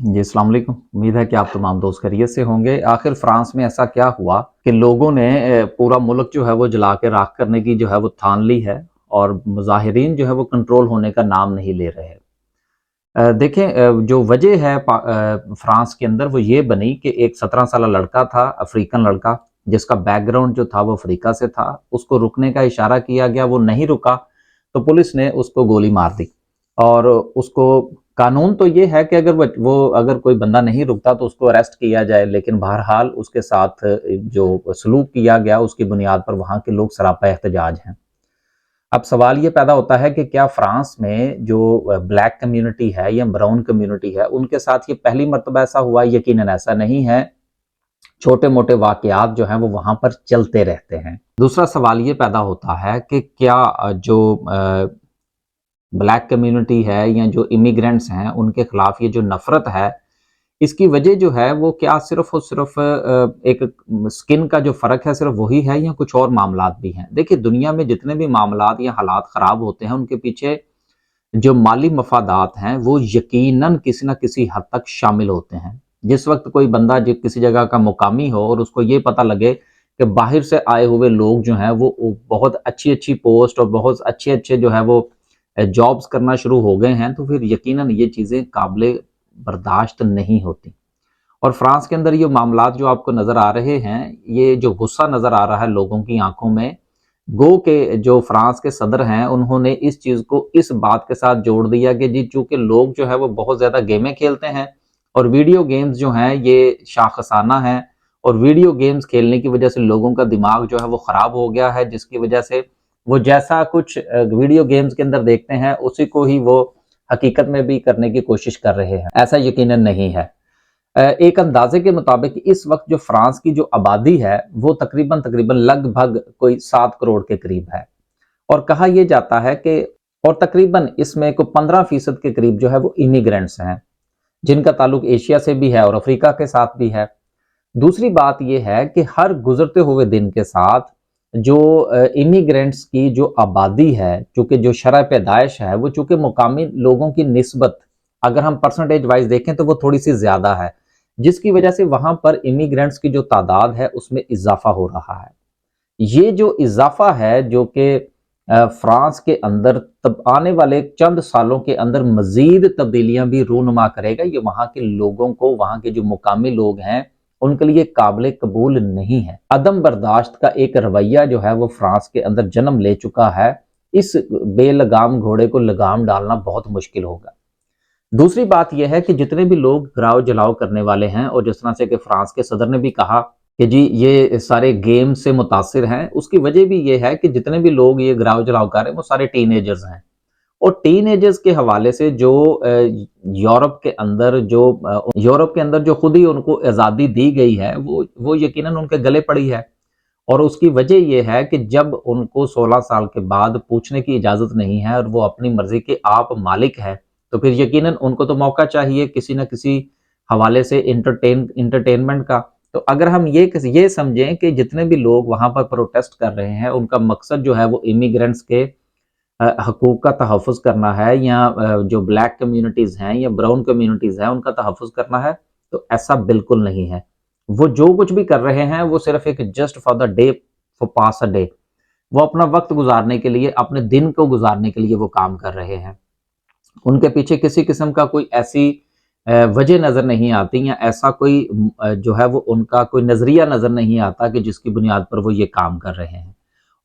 जी अस्सलाम वालेकुम। उम्मीद है कि आप तमाम दोस्त खैरियत से होंगे। आखिर फ्रांस में ऐसा क्या हुआ कि लोगों ने पूरा मुल्क जो है वो जला के राख करने की जो है वो ठान ली है और मुजाहिरीन जो है वो कंट्रोल होने का नाम नहीं ले रहे। देखें, जो वजह है फ्रांस के अंदर वो ये बनी कि एक 17 साल लड़का था, अफ्रीकन लड़का, जिसका बैकग्राउंड जो था वो अफ्रीका से था। उसको रुकने का इशारा किया गया, वो नहीं रुका तो पुलिस ने उसको गोली मार दी। और उसको कानून तो ये है कि अगर वो अगर कोई बंदा नहीं रुकता तो उसको अरेस्ट किया जाए, लेकिन बहरहाल उसके साथ जो सलूक किया गया उसकी बुनियाद पर वहाँ के लोग सरापा एहतजाज हैं। अब सवाल ये पैदा होता है कि क्या फ्रांस में जो ब्लैक कम्युनिटी है या ब्राउन कम्युनिटी है उनके साथ ये पहली मर्तबा ऐसा हुआ? यकीनन ऐसा नहीं है। छोटे मोटे वाकयात जो हैं वो वहां पर चलते रहते हैं। दूसरा सवाल ये पैदा होता है कि क्या जो ब्लैक कम्युनिटी है या जो इमिग्रेंट्स हैं उनके खिलाफ ये जो नफरत है, इसकी वजह जो है वो क्या सिर्फ और सिर्फ एक स्किन का जो फर्क है सिर्फ वही है या कुछ और मामलात भी हैं? देखिए, दुनिया में जितने भी मामलात या हालात खराब होते हैं उनके पीछे जो माली मफादात हैं वो यकीनन किसी न किसी हद तक शामिल होते हैं। जिस वक्त कोई बंदा किसी जगह का मुकामी हो और उसको ये पता लगे कि बाहर से आए हुए लोग जो हैं वो बहुत अच्छी अच्छी पोस्ट और बहुत अच्छे अच्छे जो है वो जॉब्स करना शुरू हो गए हैं, तो फिर यकीनन ये चीज़ें काबिले बर्दाश्त नहीं होती। और फ्रांस के अंदर ये मामलात जो आपको नज़र आ रहे हैं, ये जो गुस्सा नज़र आ रहा है लोगों की आंखों में, गो के जो फ्रांस के सदर हैं उन्होंने इस चीज़ को इस बात के साथ जोड़ दिया कि जी चूंकि लोग जो है वो बहुत ज़्यादा गेमें खेलते हैं और वीडियो गेम्स जो हैं ये शाखसाना हैं, और वीडियो गेम्स खेलने की वजह से लोगों का दिमाग जो है वो ख़राब हो गया है, जिसकी वजह से वो जैसा कुछ वीडियो गेम्स के अंदर देखते हैं उसी को ही वो हकीकत में भी करने की कोशिश कर रहे हैं। ऐसा यकीनन नहीं है। एक अंदाजे के मुताबिक इस वक्त जो फ्रांस की जो आबादी है वो तकरीबन तकरीबन लगभग कोई 7 करोड़ के करीब है। और कहा यह जाता है कि और तकरीबन इसमें को 15% के करीब जो है वो इमिग्रेंट्स हैं, जिनका ताल्लुक एशिया से भी है और अफ्रीका के साथ भी है। दूसरी बात यह है कि हर गुजरते हुए दिन के साथ जो इमिग्रेंट्स की जो आबादी है, चूंकि जो शरह पैदाइश है वो चूंकि मुकामी लोगों की निस्बत अगर हम परसेंटेज वाइज देखें तो वो थोड़ी सी ज्यादा है, जिसकी वजह से वहां पर इमिग्रेंट्स की जो तादाद है उसमें इजाफा हो रहा है। ये जो इजाफा है जो कि फ्रांस के अंदर तब आने वाले चंद सालों के अंदर मजीद तब्दीलियां भी रूनुमा करेगा। ये वहां के लोगों को, वहां के जो मुकामी लोग हैं उनके लिए काबिल कबूल नहीं है। अदम बर्दाश्त का एक रवैया जो है वो फ्रांस के अंदर जन्म ले चुका है। इस बेलगाम घोड़े को लगाम डालना बहुत मुश्किल होगा। दूसरी बात यह है कि जितने भी लोग गिराव जलाव करने वाले हैं, और जिस तरह से कि फ्रांस के सदर ने भी कहा कि जी ये सारे गेम से मुतासिर हैं, उसकी वजह भी ये है कि जितने भी लोग ये गिराव जलाव कर रहे हैं वो सारे टीनेजर्स हैं। और टीनेजर्स के हवाले से जो यूरोप के अंदर जो खुद ही उनको आज़ादी दी गई है वो यकीनन उनके गले पड़ी है। और उसकी वजह यह है कि जब उनको 16 साल के बाद पूछने की इजाज़त नहीं है और वो अपनी मर्जी के आप मालिक है, तो फिर यकीनन उनको तो मौका चाहिए किसी न किसी हवाले से इंटरटेनमेंट का। तो अगर हम ये समझें कि जितने भी लोग वहां पर प्रोटेस्ट कर रहे हैं उनका मकसद जो है वो इमिग्रेंट्स के हकूक का तहफ़्फ़ुज़ करना है, या जो ब्लैक कम्युनिटीज़ हैं या ब्राउन कम्युनिटीज़ हैं उनका तहफ़्फ़ुज़ करना है, तो ऐसा बिल्कुल नहीं है। वो जो कुछ भी कर रहे हैं वो सिर्फ एक just for the day, for pass a day, वो अपना वक्त गुजारने के लिए, अपने दिन को गुजारने के लिए वो काम कर रहे हैं। उनके पीछे किसी किस्म का कोई ऐसी वजह नज़र नहीं आती, या ऐसा कोई जो है वो उनका कोई नज़रिया नज़र नहीं आता कि जिसकी बुनियाद पर वो ये काम कर रहे हैं।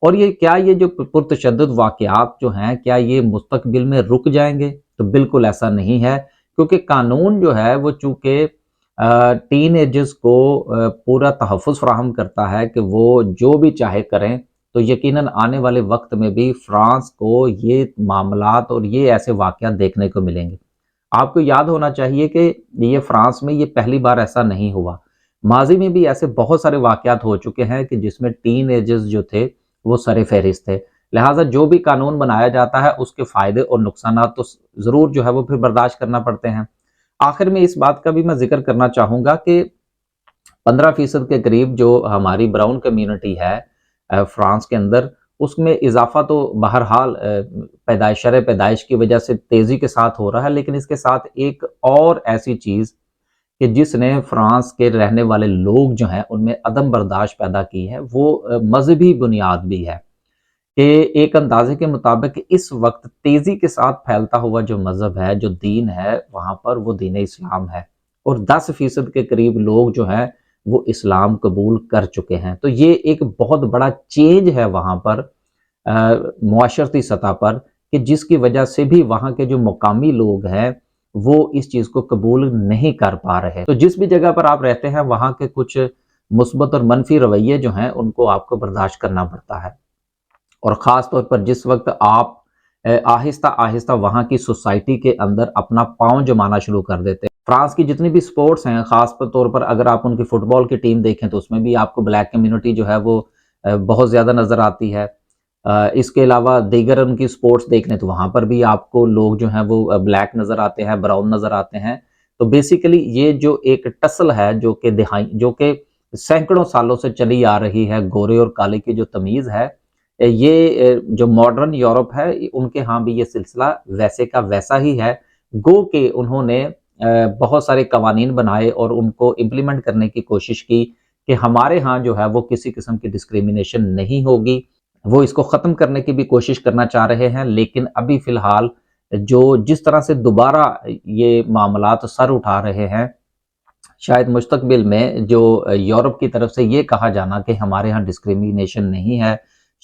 और ये जो पुरतशद्दुद वाक़यात जो हैं, क्या ये मुस्तक़बिल में रुक जाएंगे? तो बिल्कुल ऐसा नहीं है, क्योंकि कानून जो है वो चूँकि टीन एजर्स को पूरा तहफ़्फ़ुज़ फ़राहम करता है कि वो जो भी चाहे करें, तो यकीनन आने वाले वक्त में भी फ्रांस को ये मामलात और ये ऐसे वाक़यात देखने को मिलेंगे। आपको याद होना चाहिए कि ये फ्रांस में ये पहली बार ऐसा नहीं हुआ। माज़ी में भी ऐसे बहुत सारे वाक़यात हो चुके हैं कि जिसमें टीन एजर्स जो थे वो सर-ए-फ़हरिस्त थे। लिहाजा जो भी कानून बनाया जाता है उसके फ़ायदे और नुकसानात तो ज़रूर जो है वो फिर बर्दाश्त करना पड़ते हैं। आखिर में इस बात का भी मैं ज़िक्र करना चाहूँगा कि 15% के करीब जो हमारी ब्राउन कम्युनिटी है फ्रांस के अंदर, उसमें इजाफा तो बहरहाल पैदाइश की वजह से तेज़ी के साथ हो रहा है, लेकिन इसके साथ एक और ऐसी चीज़ کہ جس نے فرانس کے رہنے والے لوگ جو ہیں ان میں عدم برداشت پیدا کی ہے، وہ مذہبی بنیاد بھی ہے کہ ایک اندازے کے مطابق اس وقت تیزی کے ساتھ پھیلتا ہوا جو مذہب ہے، جو دین ہے وہاں پر، وہ دین اسلام ہے، اور 10% کے قریب لوگ جو ہیں وہ اسلام قبول کر چکے ہیں۔ تو یہ ایک بہت بڑا چینج ہے وہاں پر معاشرتی سطح پر، کہ جس کی وجہ سے بھی وہاں کے جو مقامی لوگ ہیں وہ اس چیز کو قبول نہیں کر پا رہے۔ تو جس بھی جگہ پر آپ رہتے ہیں وہاں کے کچھ مثبت اور منفی رویے جو ہیں ان کو آپ کو برداشت کرنا پڑتا ہے، اور خاص طور پر جس وقت آپ آہستہ آہستہ وہاں کی سوسائٹی کے اندر اپنا پاؤں جمانا شروع کر دیتے ہیں۔ فرانس کی جتنی بھی سپورٹس ہیں، خاص طور پر اگر آپ ان کی فٹ بال کی ٹیم دیکھیں تو اس میں بھی آپ کو بلیک کمیونٹی جو ہے وہ بہت زیادہ نظر آتی ہے۔ اس کے علاوہ دیگر ان کی سپورٹس دیکھ لیں تو وہاں پر بھی آپ کو لوگ جو ہیں وہ بلیک نظر آتے ہیں، براؤن نظر آتے ہیں۔ تو بیسیکلی یہ جو ایک ٹسل ہے جو کہ سینکڑوں سالوں سے چلی آ رہی ہے، گورے اور کالے کی جو تمیز ہے، یہ جو ماڈرن یورپ ہے ان کے ہاں بھی یہ سلسلہ ویسے کا ویسا ہی ہے، گو کہ انہوں نے بہت سارے قوانین بنائے اور ان کو امپلیمنٹ کرنے کی کوشش کی کہ ہمارے ہاں جو ہے وہ کسی قسم کی ڈسکریمنیشن نہیں ہوگی۔ وہ اس کو ختم کرنے کی بھی کوشش کرنا چاہ رہے ہیں، لیکن ابھی فی الحال جس طرح سے دوبارہ یہ معاملات سر اٹھا رہے ہیں، شاید مستقبل میں جو یورپ کی طرف سے یہ کہا جانا کہ ہمارے ہاں ڈسکریمنیشن نہیں ہے،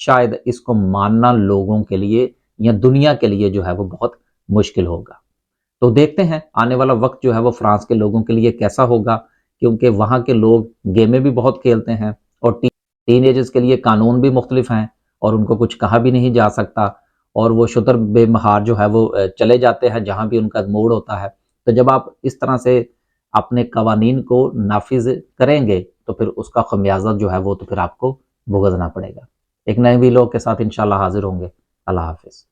شاید اس کو ماننا لوگوں کے لیے یا دنیا کے لیے جو ہے وہ بہت مشکل ہوگا۔ تو دیکھتے ہیں آنے والا وقت جو ہے وہ فرانس کے لوگوں کے لیے کیسا ہوگا، کیونکہ وہاں کے لوگ گیمیں بھی بہت کھیلتے ہیں، اور ٹین ایجرز کے لیے قانون بھی مختلف ہیں، اور ان کو کچھ کہا بھی نہیں جا سکتا، اور وہ شتر بے مہار جو ہے وہ چلے جاتے ہیں جہاں بھی ان کا موڈ ہوتا ہے۔ تو جب آپ اس طرح سے اپنے قوانین کو نافذ کریں گے تو پھر اس کا خمیازہ جو ہے وہ تو پھر آپ کو بھگتنا پڑے گا۔ ایک نئے ویلوگ کے ساتھ انشاءاللہ حاضر ہوں گے۔ اللہ حافظ۔